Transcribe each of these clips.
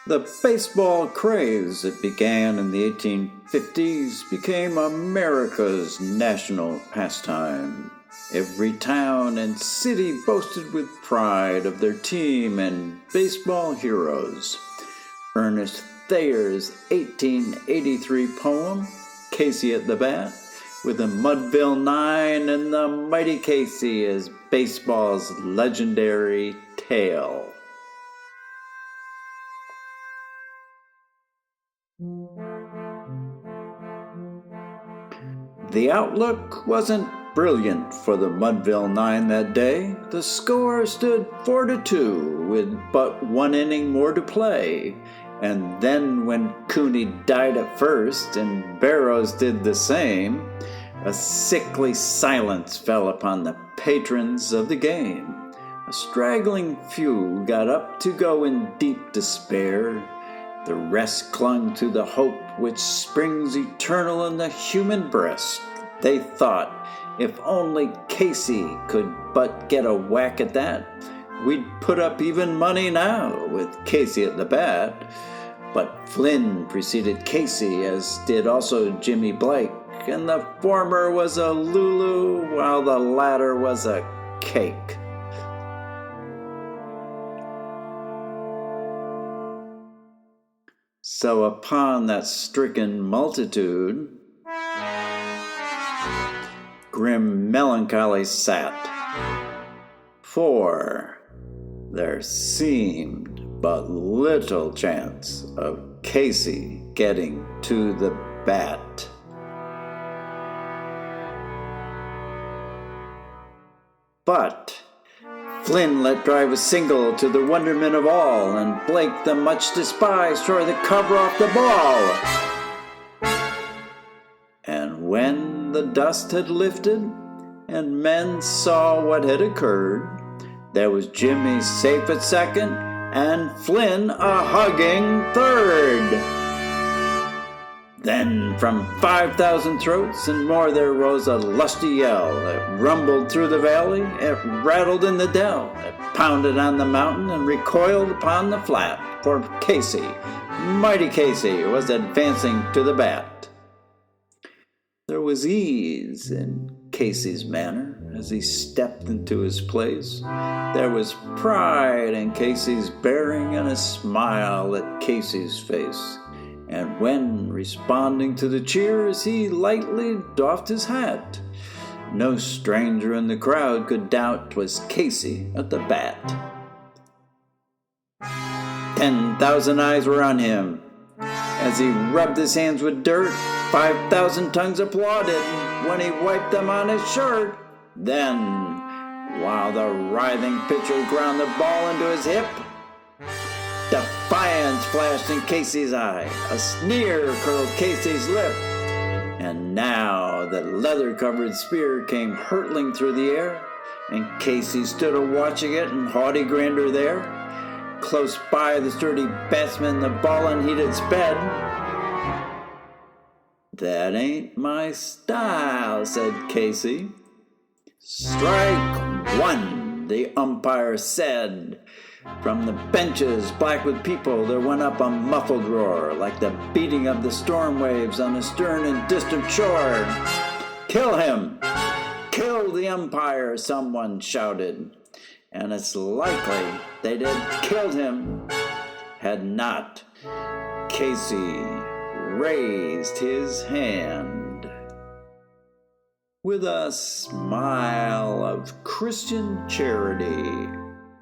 The baseball craze that began in the 1850s became America's national pastime. Every town and city boasted with pride of their team and baseball heroes. Ernest Thayer's 1883 poem, Casey at the Bat, with the Mudville Nine and the mighty Casey as baseball's legendary tale. The outlook wasn't brilliant for the Mudville Nine that day. The score stood 4-2 with but one inning more to play. And then when Cooney died at first and Barrows did the same, a sickly silence fell upon the patrons of the game. A straggling few got up to go in deep despair. The rest clung to the hope which springs eternal in the human breast. They thought, if only Casey could but get a whack at that, we'd put up even money now with Casey at the bat. But Flynn preceded Casey, as did also Jimmy Blake, and the former was a Lulu while the latter was a cake. So upon that stricken multitude, grim melancholy sat, for there seemed but little chance of Casey getting to the bat. But Flynn let drive a single to the wonderment of all, and Blake, the much despised, tore the cover off the ball. And when the dust had lifted, and men saw what had occurred, there was Jimmy safe at second, and Flynn a hugging third. Then from 5,000 throats and more there rose a lusty yell. It rumbled through the valley, it rattled in the dell, it pounded on the mountain and recoiled upon the flat. For Casey, mighty Casey, was advancing to the bat. There was ease in Casey's manner as he stepped into his place. There was pride in Casey's bearing and a smile at Casey's face. And when, responding to the cheers, he lightly doffed his hat, no stranger in the crowd could doubt 'twas Casey at the bat. 10,000 eyes were on him. As he rubbed his hands with dirt, 5,000 tongues applauded when he wiped them on his shirt. Then, while the writhing pitcher ground the ball into his hip, defiance flashed in Casey's eye, a sneer curled Casey's lip, and now the leather-covered spear came hurtling through the air, and Casey stood a-watching it in haughty grandeur there. Close by the sturdy batsman the ball unheeded sped. "That ain't my style," said Casey. "Strike one," the umpire said. From the benches, black with people, there went up a muffled roar, like the beating of the storm waves on a stern and distant shore. "Kill him! Kill the umpire!" someone shouted. And it's likely they'd have killed him had not Casey raised his hand. With a smile of Christian charity,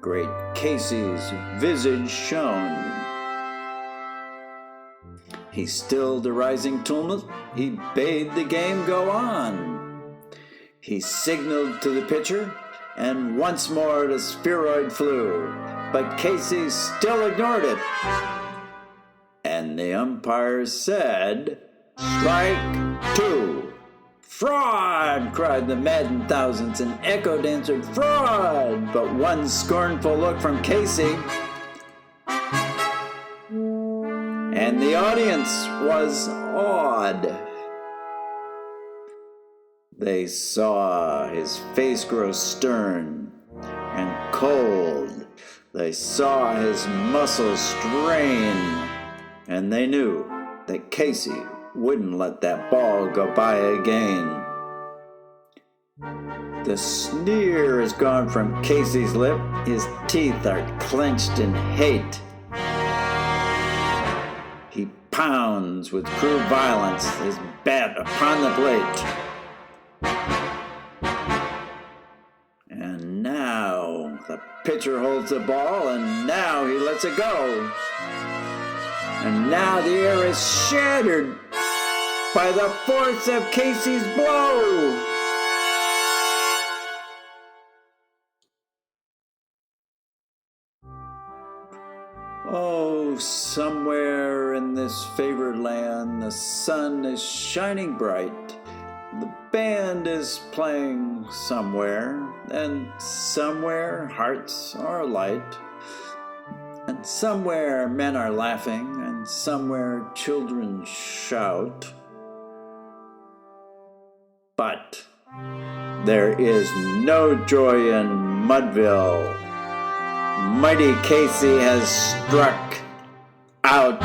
great Casey's visage shone. He stilled the rising tumult, he bade the game go on. He signaled to the pitcher, and once more the spheroid flew, but Casey still ignored it. And the umpire said, "Strike two." "Fraud!" cried the maddened thousands, and echoed answered, "Fraud!" But one scornful look from Casey, and the audience was awed. They saw his face grow stern and cold. They saw his muscles strain, and they knew that Casey wouldn't let that ball go by again. The sneer is gone from Casey's lip. His teeth are clenched in hate. He pounds with cruel violence his bat upon the plate. And now the pitcher holds the ball, and now he lets it go. And now the air is shattered by the force of Casey's blow. Oh, somewhere in this favored land, the sun is shining bright. The band is playing somewhere, and somewhere hearts are light. And somewhere men are laughing, and somewhere children shout. But there is no joy in Mudville. Mighty Casey has struck out.